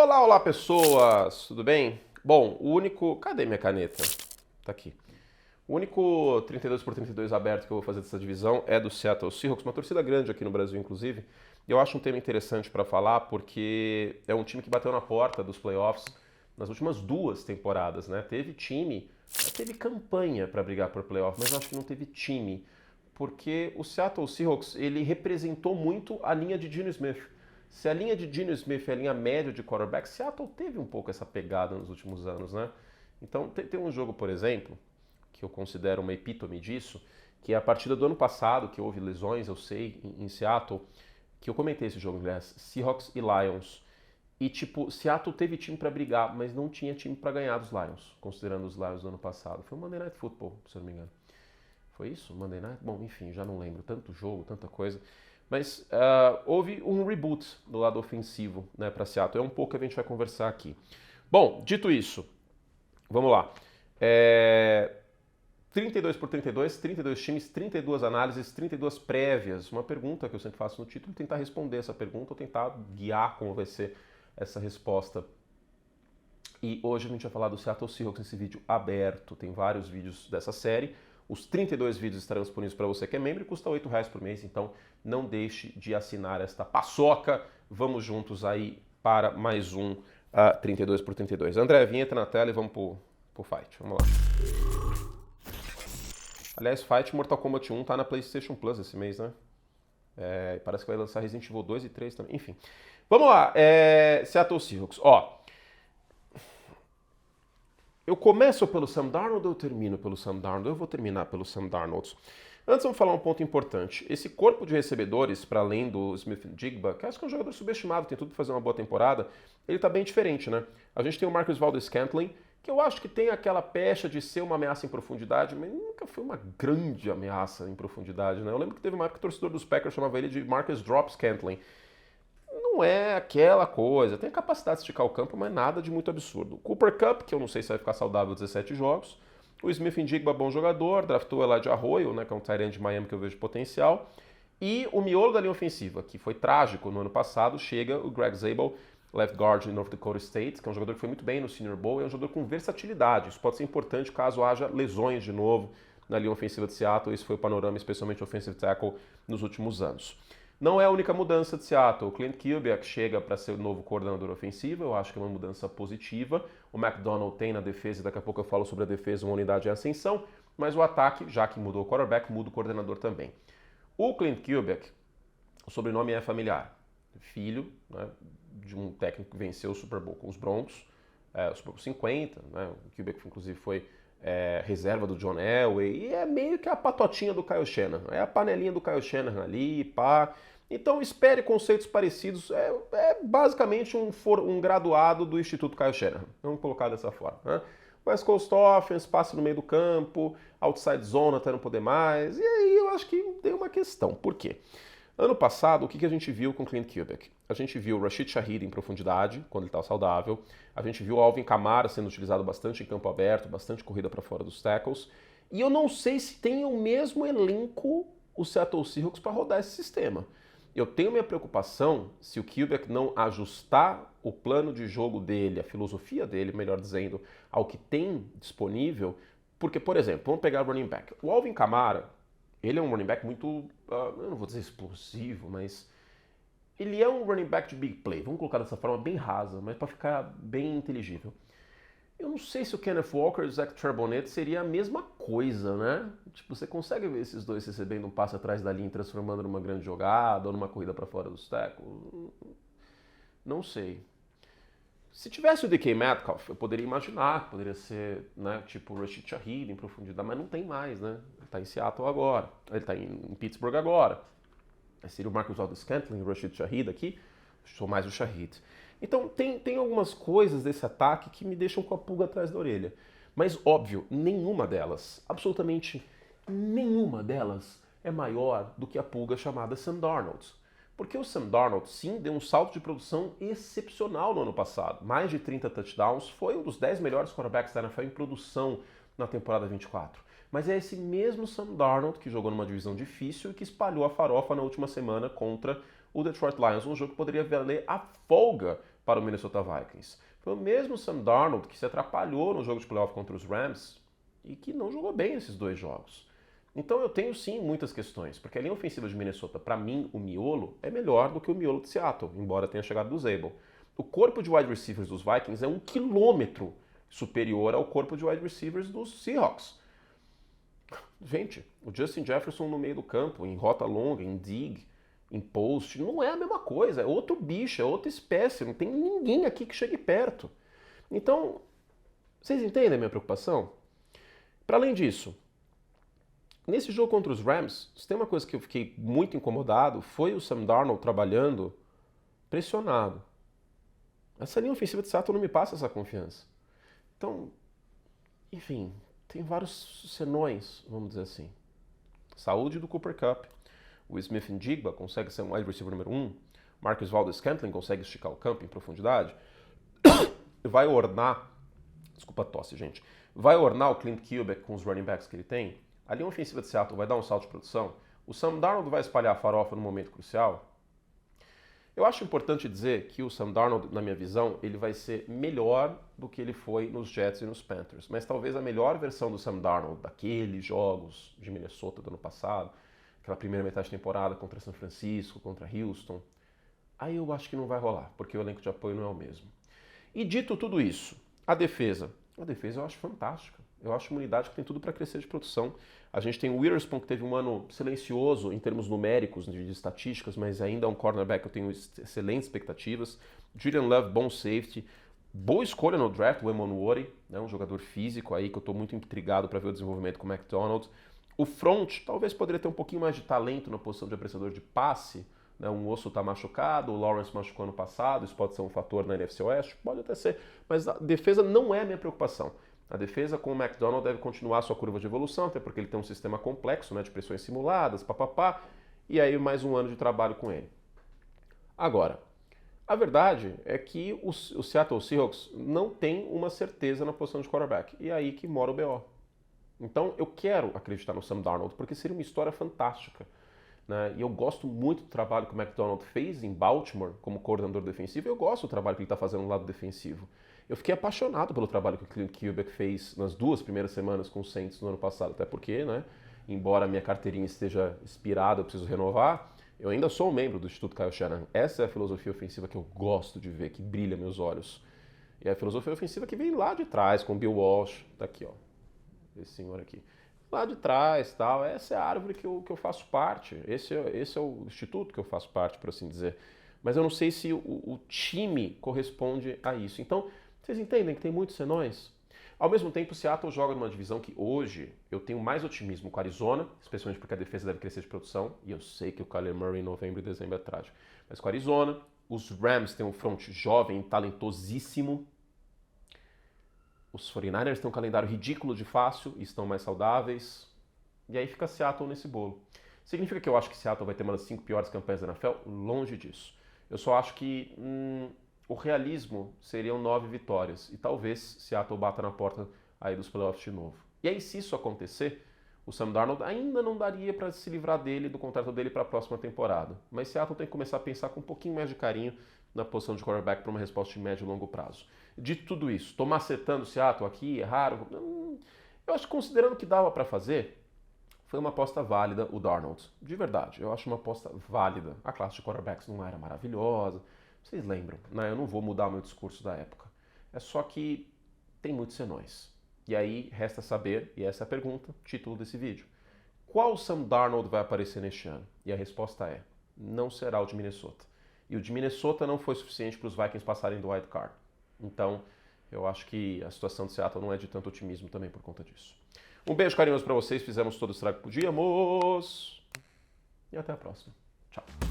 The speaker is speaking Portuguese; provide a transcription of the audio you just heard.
Olá, pessoas! Tudo bem? Bom, o único... Cadê minha caneta? Tá aqui. O único 32 por 32 aberto que eu vou fazer dessa divisão é do Seattle Seahawks, uma torcida grande aqui no Brasil, inclusive. E eu acho um tema interessante para falar porque é um time que bateu na porta dos playoffs nas últimas 2 temporadas, né? Teve campanha para brigar por playoff, mas eu acho que não teve time. Porque o Seattle Seahawks, ele representou muito a linha de Geno Smith. Se a linha de Geno Smith é a linha média de quarterback, Seattle teve um pouco essa pegada nos últimos anos, né? Então tem um jogo, por exemplo, que eu considero uma epítome disso, que é a partida do ano passado, que houve lesões, eu sei, em Seattle, que eu comentei esse jogo, aliás, Seahawks e Lions. E, tipo, Seattle teve time pra brigar, mas não tinha time pra ganhar dos Lions, considerando os Lions do ano passado. Foi o Monday Night Football, se eu não me engano. Foi isso? Monday Night? Bom, enfim, já não lembro. Tanto jogo, tanta coisa. Mas houve um reboot do lado ofensivo, né, para Seattle. É um pouco que a gente vai conversar aqui. Bom, dito isso, vamos lá. 32 por 32, 32 times, 32 análises, 32 prévias. Uma pergunta que eu sempre faço no título, tentar responder essa pergunta ou tentar guiar como vai ser essa resposta. E hoje a gente vai falar do Seattle Seahawks nesse vídeo aberto. Tem vários vídeos dessa série. Os 32 vídeos estarão disponíveis para você que é membro e custa R$8 por mês, então não deixe de assinar esta paçoca. Vamos juntos aí para mais um 32 por 32. André, vinheta na tela e vamos pro fight. Vamos lá. Aliás, Fight Mortal Kombat 1 tá na PlayStation Plus esse mês, né? Parece que vai lançar Resident Evil 2 e 3 também. Enfim. Vamos lá. Seattle Seahawks. Eu começo pelo Sam Darnold ou eu termino pelo Sam Darnold? Eu vou terminar pelo Sam Darnold. Antes vamos falar um ponto importante. Esse corpo de recebedores, para além do Smith-Njigba, que acho que é um jogador subestimado, tem tudo para fazer uma boa temporada, ele tá bem diferente, né? A gente tem o Marcus Valdes-Scantling, que eu acho que tem aquela pecha de ser uma ameaça em profundidade, mas nunca foi uma grande ameaça em profundidade, né? Eu lembro que teve uma época que o torcedor dos Packers chamava ele de Marcus Drop-Scantling. Não é aquela coisa, tem a capacidade de esticar o campo, mas nada de muito absurdo. O Cooper Kupp, que eu não sei se vai ficar saudável 17 jogos. O Smith-Njigba, bom jogador, draftou o Elijah Arroyo, né, que é um tight end de Miami que eu vejo potencial. E o miolo da linha ofensiva, que foi trágico no ano passado, chega o Greg Zabel, left guard de North Dakota State, que é um jogador que foi muito bem no Senior Bowl, e é um jogador com versatilidade. Isso pode ser importante caso haja lesões de novo na linha ofensiva de Seattle. Esse foi o panorama, especialmente offensive tackle, nos últimos anos. Não é a única mudança de Seattle. O Clint Kubiak chega para ser o novo coordenador ofensivo, eu acho que é uma mudança positiva. O McDonald tem na defesa, e daqui a pouco eu falo sobre a defesa, uma unidade em ascensão, mas o ataque, já que mudou o quarterback, muda o coordenador também. O Clint Kubiak, o sobrenome é familiar. Filho, né, de um técnico que venceu o Super Bowl com os Broncos, o Super Bowl 50, né, o Kubiak inclusive foi reserva do John Elway, e é meio que a patotinha do Kyle Shanahan, é a panelinha do Kyle Shanahan ali, pá. Então espere conceitos parecidos, é basicamente um graduado do Instituto Kyle Shanahan, vamos colocar dessa forma, né? West Coast Offense, passe no meio do campo, outside zone até não poder mais, e aí eu acho que tem uma questão, por quê? Ano passado, o que a gente viu com o Clint Kubiak? A gente viu o Rashid Shaheed em profundidade, quando ele estava saudável. A gente viu o Alvin Kamara sendo utilizado bastante em campo aberto, bastante corrida para fora dos tackles. E eu não sei se tem o mesmo elenco o Seattle Seahawks para rodar esse sistema. Eu tenho minha preocupação se o Kubiak não ajustar o plano de jogo dele, a filosofia dele, melhor dizendo, ao que tem disponível. Porque, por exemplo, vamos pegar o running back. O Alvin Kamara, ele é um running back muito, eu não vou dizer explosivo, mas ele é um running back de big play. Vamos colocar dessa forma bem rasa, mas para ficar bem inteligível. Eu não sei se o Kenneth Walker e o Zach Charbonnet seria a mesma coisa, né? Tipo, você consegue ver esses dois recebendo um passe atrás da linha e transformando numa grande jogada ou numa corrida para fora dos tackles? Não sei. Se tivesse o DK Metcalf, eu poderia imaginar que poderia ser, né, tipo o Rashid Shaheed em profundidade, mas não tem mais, né? Ele tá em Seattle agora, ele tá em Pittsburgh agora. Seria o Marcus Valdes-Scantling, o Rashid Shaheed aqui, sou mais o Shaheed. Então tem algumas coisas desse ataque que me deixam com a pulga atrás da orelha. Mas óbvio, nenhuma delas, absolutamente nenhuma delas é maior do que a pulga chamada Sam Darnold. Porque o Sam Darnold, sim, deu um salto de produção excepcional no ano passado. Mais de 30 touchdowns, foi um dos 10 melhores quarterbacks da NFL em produção na temporada 24. Mas é esse mesmo Sam Darnold que jogou numa divisão difícil e que espalhou a farofa na última semana contra o Detroit Lions, um jogo que poderia valer a folga para o Minnesota Vikings. Foi o mesmo Sam Darnold que se atrapalhou no jogo de playoff contra os Rams e que não jogou bem esses 2 jogos. Então eu tenho sim muitas questões, porque a linha ofensiva de Minnesota, para mim, o miolo é melhor do que o miolo de Seattle, embora tenha chegado do Zabel. O corpo de wide receivers dos Vikings é 1 quilômetro superior ao corpo de wide receivers dos Seahawks. Gente, o Justin Jefferson no meio do campo, em rota longa, em dig, em post, não é a mesma coisa, é outro bicho, é outra espécie, não tem ninguém aqui que chegue perto. Então, vocês entendem a minha preocupação? Para além disso, nesse jogo contra os Rams, se tem uma coisa que eu fiquei muito incomodado, foi o Sam Darnold trabalhando pressionado. Essa linha ofensiva de Seattle não me passa essa confiança. Então, enfim, tem vários senões, vamos dizer assim. Saúde do Cooper Kupp. O Smith-Njigba consegue ser um wide receiver número 1. Marcus Valdes-Scantling consegue esticar o campo em profundidade. Vai ornar, desculpa a tosse, gente. Vai ornar o Clint Kubiak com os running backs que ele tem. A linha ofensiva de Seattle vai dar um salto de produção. O Sam Darnold vai espalhar a farofa no momento crucial. Eu acho importante dizer que o Sam Darnold, na minha visão, ele vai ser melhor do que ele foi nos Jets e nos Panthers. Mas talvez a melhor versão do Sam Darnold, daqueles jogos de Minnesota do ano passado, aquela primeira metade de temporada contra São Francisco, contra Houston, aí eu acho que não vai rolar, porque o elenco de apoio não é o mesmo. E dito tudo isso, a defesa eu acho fantástica. Eu acho uma unidade que tem tudo para crescer de produção. A gente tem o Witherspoon, que teve um ano silencioso em termos numéricos, de estatísticas, mas ainda é um cornerback que eu tenho excelentes expectativas. Julian Love, bom safety. Boa escolha no draft, o Emonwori, né, um jogador físico aí que eu estou muito intrigado para ver o desenvolvimento com o McDonald. O front talvez poderia ter um pouquinho mais de talento na posição de apressador de passe. Né, um osso está machucado, o Lawrence machucou ano passado, isso pode ser um fator na NFC Oeste, pode até ser, mas a defesa não é a minha preocupação. A defesa com o McDonald deve continuar sua curva de evolução, até porque ele tem um sistema complexo, né, de pressões simuladas, papapá, e aí mais um ano de trabalho com ele. Agora, a verdade é que o Seattle Seahawks não tem uma certeza na posição de quarterback, e é aí que mora o BO. Então eu quero acreditar no Sam Darnold, porque seria uma história fantástica. Né? E eu gosto muito do trabalho que o McDonald fez em Baltimore como coordenador defensivo, e eu gosto do trabalho que ele está fazendo no lado defensivo. Eu fiquei apaixonado pelo trabalho que o Clint Kubiak fez nas 2 primeiras semanas com o Saints no ano passado, até porque, né, embora a minha carteirinha esteja expirada, eu preciso renovar, eu ainda sou um membro do Instituto Kyle Shanahan. Essa é a filosofia ofensiva que eu gosto de ver, que brilha meus olhos. E é a filosofia ofensiva que vem lá de trás, com o Bill Walsh, tá aqui, ó, esse senhor aqui. Lá de trás, tal, essa é a árvore que eu faço parte, esse é o instituto que eu faço parte, por assim dizer. Mas eu não sei se o time corresponde a isso. Então, vocês entendem que tem muitos senões? Ao mesmo tempo, o Seattle joga numa divisão que hoje eu tenho mais otimismo com a Arizona, especialmente porque a defesa deve crescer de produção, e eu sei que o Kyler Murray em novembro e dezembro é trágico. Mas com a Arizona, os Rams têm um front jovem, talentosíssimo. Os 49ers têm um calendário ridículo de fácil e estão mais saudáveis. E aí fica Seattle nesse bolo. Significa que eu acho que Seattle vai ter uma das 5 piores campanhas da NFL? Longe disso. Eu só acho que o realismo seriam 9 vitórias. E talvez Seattle bata na porta aí dos playoffs de novo. E aí, se isso acontecer, o Sam Darnold ainda não daria para se livrar dele, do contrato dele para a próxima temporada. Mas Seattle tem que começar a pensar com um pouquinho mais de carinho na posição de quarterback para uma resposta de médio e longo prazo. Dito tudo isso, estou macetando Seattle aqui, é raro. Eu acho que considerando que dava para fazer, foi uma aposta válida o Darnold. De verdade, eu acho uma aposta válida. A classe de quarterbacks não era maravilhosa. Vocês lembram, né? Eu não vou mudar o meu discurso da época. É só que tem muitos senões. E aí resta saber, e essa é a pergunta, título desse vídeo. Qual Sam Darnold vai aparecer neste ano? E a resposta é, não será o de Minnesota. E o de Minnesota não foi suficiente para os Vikings passarem do wild card. Então, eu acho que a situação de Seattle não é de tanto otimismo também por conta disso. Um beijo carinhoso para vocês, fizemos todo o estrago que podíamos. E até a próxima. Tchau.